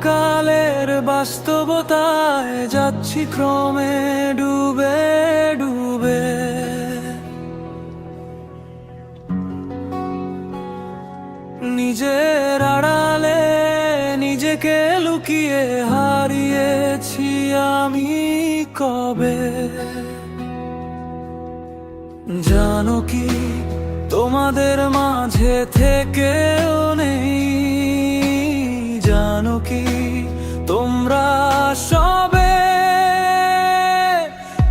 কালের বাস্তবতায় যাচ্ছি ক্রমে ডুবে ডুবে। নিজের আড়ালে নিজেকে লুকিয়ে হারিয়েছি আমি কবে। জানো কি তোমাদের মাঝে থেকেও নেই, জানো কি তোমরা সবে।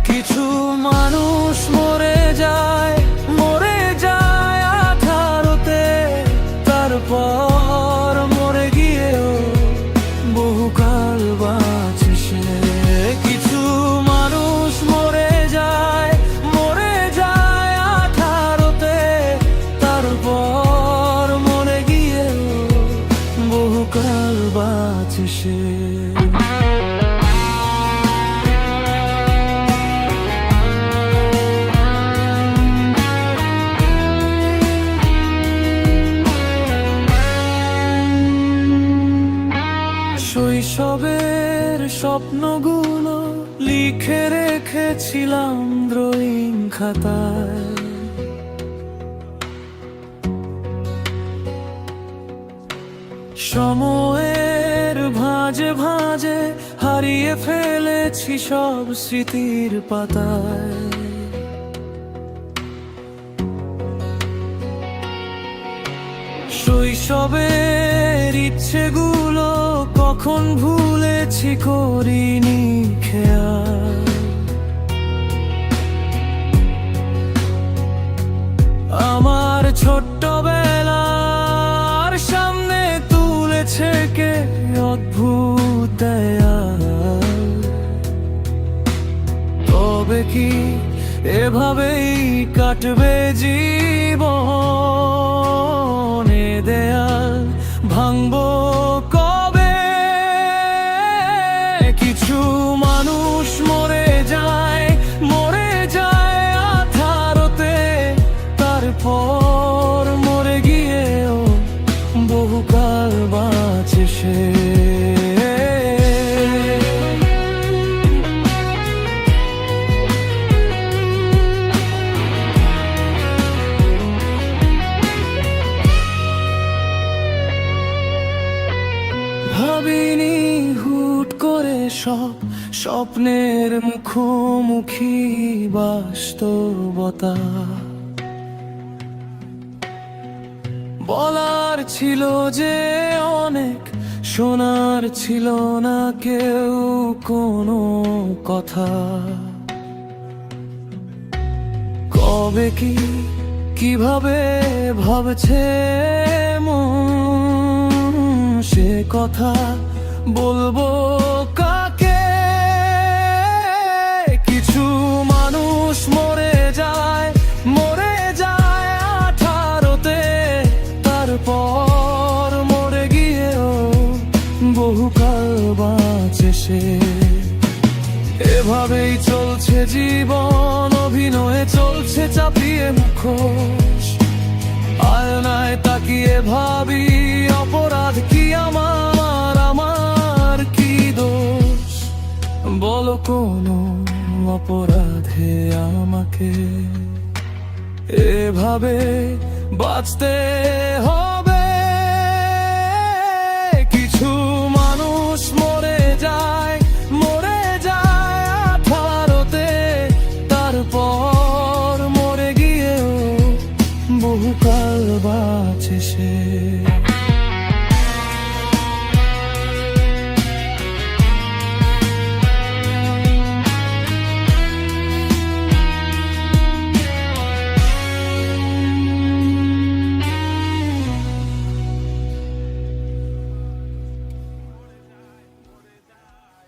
কিছু মানুষ মরে যায় আঠারোতে, তারপর মরে গিয়েও বহুকাল বাঁচে সে। কিছু মানুষ মরে যায় আঠারোতে, তারপর মরে গিয়েও বহুকাল বাঁচে সে। শৈশবের স্বপ্নগুলো লিখে রেখেছিলাম ড্রয়িং খাতায়। সময়ের ভাঁজে ভাঁজে হারিয়ে ফেলেছি সব স্মৃতির পাতায়। শৈশবের ইচ্ছেগুলো কখন ভুলেছি করিনি খেয়াল। আমার ছোট্টবেলার সামনে তুলেছে কে অদ্ভুত দেয়াল। তবে কি এভাবেই কাটবে জীবন? এ দেয়াল ভাঙবো কবে? কিছু মানুষ মরে যায় আঠারোতে, তারপর মরে গিয়েও বহুকাল বাঁচে সে। ভাবিনি হুট করে সব স্বপ্নের মুখোমুখি বাস্তবতা। বলার ছিল যে অনেক, শোনার ছিল না কেউ কোনো কথা। কবে কি কিভাবে ভাবছে মন, সে কথা বলবো কাকে? কিছু মানুষ মরে যায় আঠারোতে, তারপর মরে গিয়েও বহুকাল বাঁচে সে। এভাবেই চলছে জীবন, অভিনয়ে চলছে চাপিয়ে মুখোশ। আয়নায় তাকিয়ে ভাবি অপরাধ কি আমার কি দোষ? বলো কোনো অপরাধে আমাকে এভাবে বাঁচতে হবে? কিছু মানুষ মরে যায় আঠারোতে, তারপর মরে গিয়েও বহুকাল বাঁচে সে।